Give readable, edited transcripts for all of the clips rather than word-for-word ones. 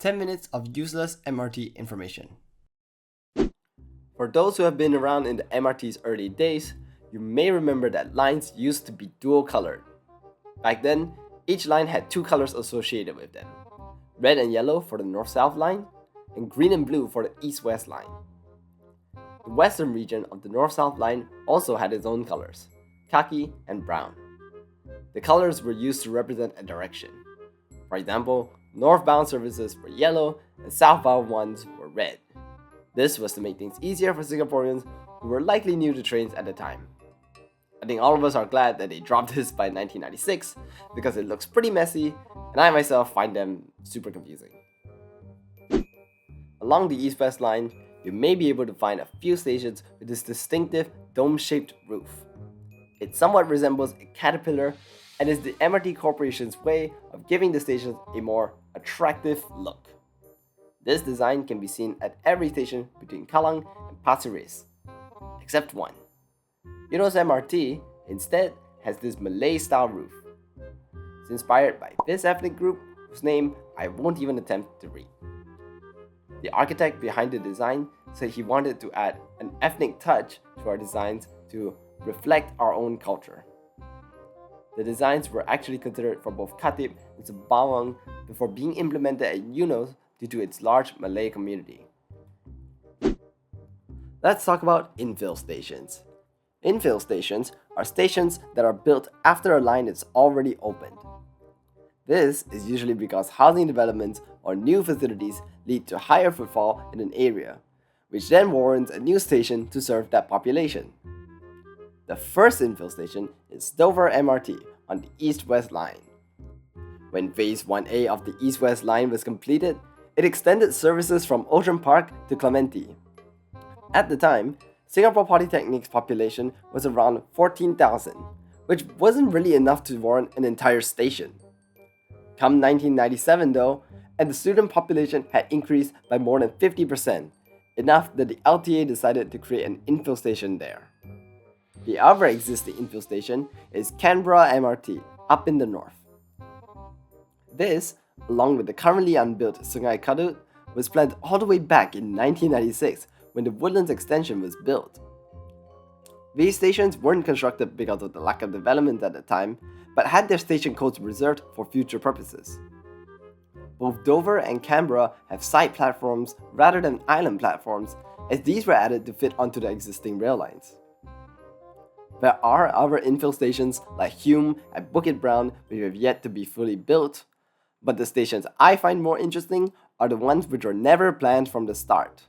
10 minutes of useless MRT information. For those who have been around in the MRT's early days, you may remember that lines used to be dual colored. Back then, each line had two colors associated with them: red and yellow for the north-south line, and green and blue for the east-west line. The western region of the north-south line also had its own colors: khaki and brown. The colors were used to represent a direction. For example, northbound services were yellow and southbound ones were red. This was to make things easier for Singaporeans who were likely new to trains at the time. I think all of us are glad that they dropped this by 1996 because it looks pretty messy, and I myself find them super confusing. Along the east-west line, you may be able to find a few stations with this distinctive dome-shaped roof. It somewhat resembles a caterpillar and is the MRT Corporation's way of giving the stations a more attractive look. This design can be seen at every station between Kallang and Pasir Ris, except one. Eunos MRT instead has this Malay-style roof. It's inspired by this ethnic group whose name I won't even attempt to read. The architect behind the design said he wanted to add an ethnic touch to our designs to reflect our own culture. The designs were actually considered for both Khatib and Sembawang before being implemented at Eunos due to its large Malay community. Let's talk about infill stations. Infill stations are stations that are built after a line is already opened. This is usually because housing developments or new facilities lead to higher footfall in an area, which then warrants a new station to serve that population. The first infill station is Dover MRT on the east-west line. When Phase 1A of the east-west line was completed, it extended services from Ocean Park to Clementi. At the time, Singapore Polytechnic's population was around 14,000, which wasn't really enough to warrant an entire station. Come 1997 though, and the student population had increased by more than 50%, enough that the LTA decided to create an infill station there. The other existing infill station is Canberra MRT, up in the north. This, along with the currently unbuilt Sungai Kadut, was planned all the way back in 1996 when the Woodlands extension was built. These stations weren't constructed because of the lack of development at the time, but had their station codes reserved for future purposes. Both Dover and Canberra have side platforms rather than island platforms, as these were added to fit onto the existing rail lines. There are other infill stations like Hume and Bukit Brown which have yet to be fully built, but the stations I find more interesting are the ones which were never planned from the start.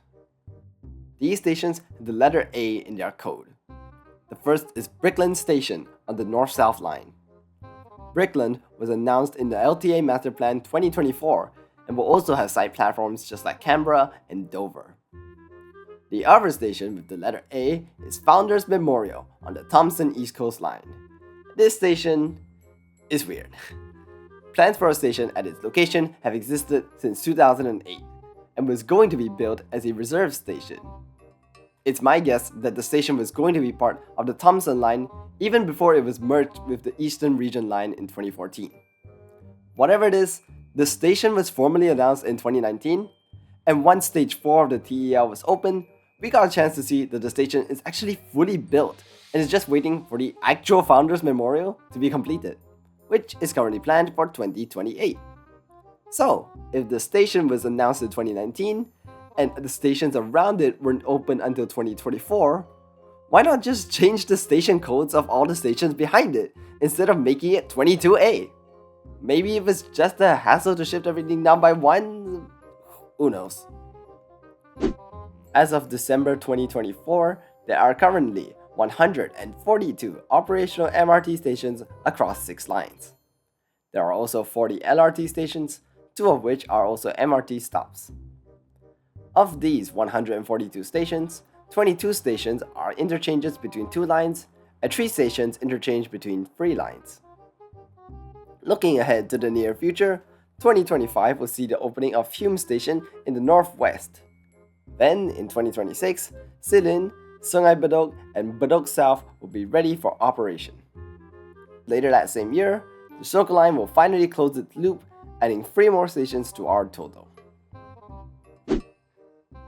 These stations have the letter A in their code. The first is Brickland Station on the north-south line. Brickland was announced in the LTA Master Plan 2024 and will also have side platforms just like Canberra and Dover. The other station with the letter A is Founders Memorial on the Thomson East Coast Line. This station is weird. Plans for a station at its location have existed since 2008 and was going to be built as a reserve station. It's my guess that the station was going to be part of the Thomson line even before it was merged with the Eastern Region line in 2014. Whatever it is, the station was formally announced in 2019, and once Stage 4 of the TEL was open, we got a chance to see that the station is actually fully built and is just waiting for the actual Founders Memorial to be completed, which is currently planned for 2028. So, if the station was announced in 2019, and the stations around it weren't open until 2024, why not just change the station codes of all the stations behind it instead of making it 22A? Maybe it was just a hassle to shift everything down by one? Who knows? As of December 2024, there are currently 142 operational MRT stations across 6 lines. There are also 40 LRT stations, 2 of which are also MRT stops. Of these 142 stations, 22 stations are interchanges between 2 lines, and 3 stations interchange between 3 lines. Looking ahead to the near future, 2025 will see the opening of Hume Station in the northwest. Then, in 2026, Silin, Sungai Bedok, and Bedok South will be ready for operation. Later that same year, the Circle Line will finally close its loop, adding 3 more stations to our total.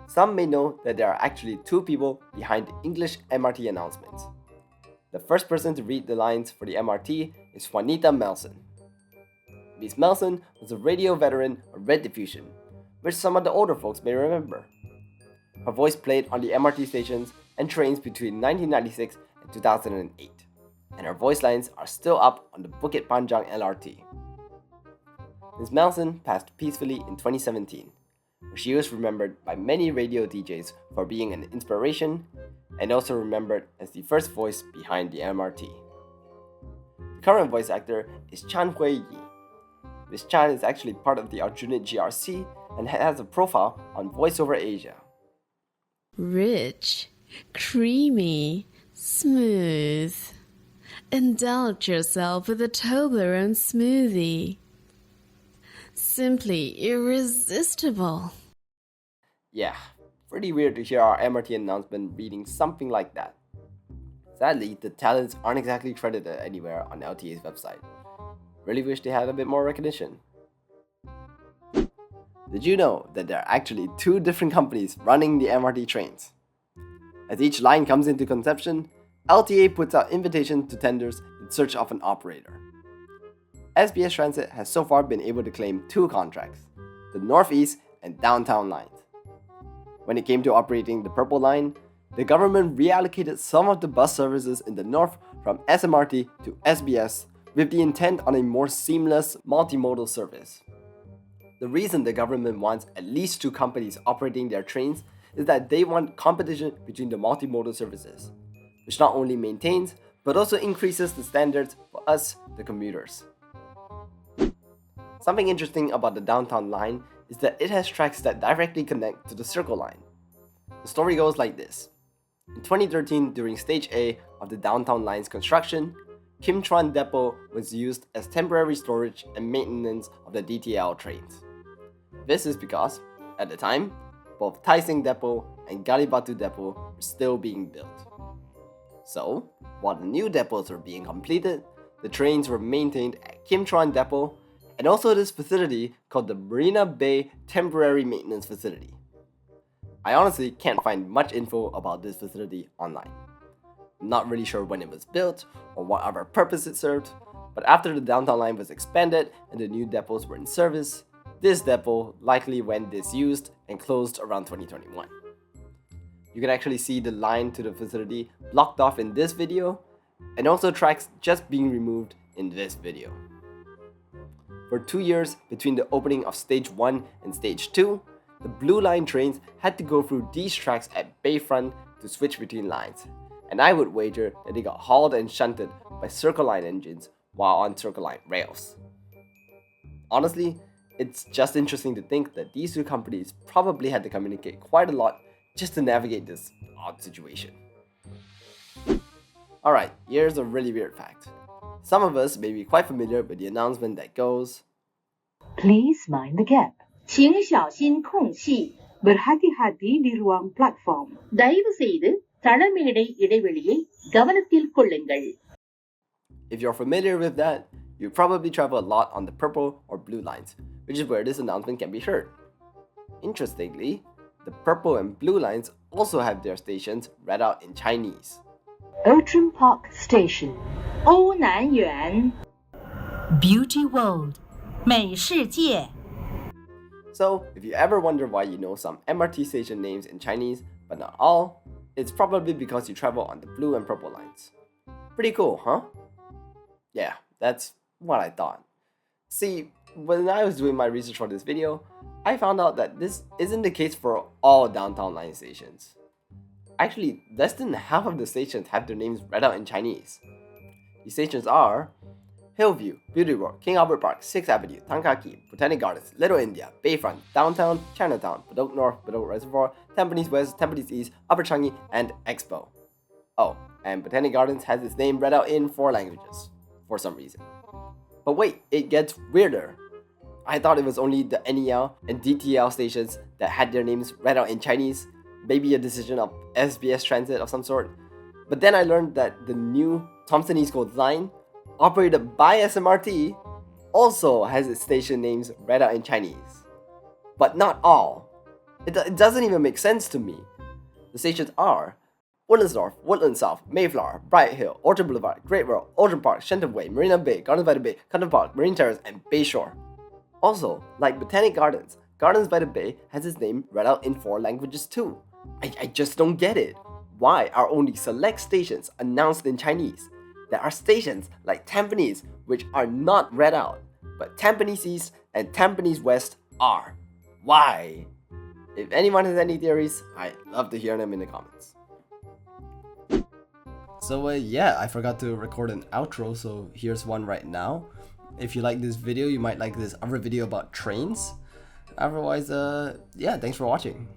Some may know that there are actually two people behind the English MRT announcements. The first person to read the lines for the MRT is Juanita Melson. Miss Melson was a radio veteran of Red Diffusion, which some of the older folks may remember. Her voice played on the MRT stations and trains between 1996 and 2008, and her voice lines are still up on the Bukit Panjang LRT. Ms. Melson passed peacefully in 2017, where she was remembered by many radio DJs for being an inspiration and also remembered as the first voice behind the MRT. The current voice actor is Chan Hui Yi. Ms. Chan is actually part of the Arjunit GRC and has a profile on VoiceOver Asia. Rich, creamy, smooth. Indulge yourself with a Toblerone smoothie. Simply irresistible. Yeah, pretty weird to hear our MRT announcement reading something like that. Sadly, the talents aren't exactly credited anywhere on LTA's website. Really wish they had a bit more recognition. Did you know that there are actually two different companies running the MRT trains? As each line comes into conception, LTA puts out invitations to tenders in search of an operator. SBS Transit has so far been able to claim two contracts, the Northeast and Downtown lines. When it came to operating the Purple Line, the government reallocated some of the bus services in the north from SMRT to SBS with the intent on a more seamless multimodal service. The reason the government wants at least two companies operating their trains is that they want competition between the multimodal services, which not only maintains but also increases the standards for us, the commuters. Something interesting about the Downtown line is that it has tracks that directly connect to the Circle line. The story goes like this. In 2013, during Stage A of the Downtown line's construction, Kim Chuan Depot was used as temporary storage and maintenance of the DTL trains. This is because, at the time, both Tai Seng Depot and Galibatu Depot were still being built. So, while the new depots were being completed, the trains were maintained at Kim Chuan Depot and also this facility called the Marina Bay Temporary Maintenance Facility. I honestly can't find much info about this facility online. I'm not really sure when it was built or what other purpose it served, but after the Downtown line was expanded and the new depots were in service, this depot likely went disused and closed around 2021. You can actually see the line to the facility blocked off in this video, and also tracks just being removed in this video. For 2 years between the opening of Stage 1 and Stage 2, the Blue Line trains had to go through these tracks at Bayfront to switch between lines, and I would wager that they got hauled and shunted by Circle Line engines while on Circle Line rails. Honestly, it's just interesting to think that these two companies probably had to communicate quite a lot just to navigate this odd situation. Alright, here's a really weird fact. Some of us may be quite familiar with the announcement that goes, Please mind the gap. 请小心空隙 berhati-hati di ruang platform. தயவு செய்து தளமேடை இடைவெளியை கவனத்தில் கொள்ளுங்கள். If you're familiar with that, you probably travel a lot on the purple or blue lines, which is where this announcement can be heard. Interestingly, the purple and blue lines also have their stations read out in Chinese. Outram Park Station. 欧南园 Beauty World 美世界 So, if you ever wonder why you know some MRT station names in Chinese, but not all, it's probably because you travel on the blue and purple lines. Pretty cool, huh? Yeah, that's what I thought. See, when I was doing my research for this video, I found out that this isn't the case for all Downtown Line stations. Actually, less than half of the stations have their names read out in Chinese. These stations are Hillview, Beauty World, King Albert Park, 6th Avenue, Tankaki, Botanic Gardens, Little India, Bayfront, Downtown, Chinatown, Bedok North, Bedok Reservoir, Tampines West, Tampines East, Upper Changi, and Expo. Oh, and Botanic Gardens has its name read out in 4 languages, for some reason. But wait, it gets weirder. I thought it was only the NEL and DTL stations that had their names read out in Chinese, maybe a decision of SBS Transit of some sort. But then I learned that the new Thompson East Coast line, operated by SMRT, also has its station names read out in Chinese. But not all. It doesn't even make sense to me. The stations are Woodlands North, Woodlands South, Mayflower, Bright Hill, Orchard Boulevard, Great Road, Orchard Park, Shenton Way, Marina Bay, Gardens by the Bay, Canton Park, Marine Terrace, and Bayshore. Also, like Botanic Gardens, Gardens by the Bay has its name read out in 4 languages too. I just don't get it. Why are only select stations announced in Chinese? There are stations like Tampines which are not read out, but Tampines East and Tampines West are. Why? If anyone has any theories, I'd love to hear them in the comments. So yeah, I forgot to record an outro, so here's one right now. If you like this video, you might like this other video about trains. Otherwise, yeah, thanks for watching.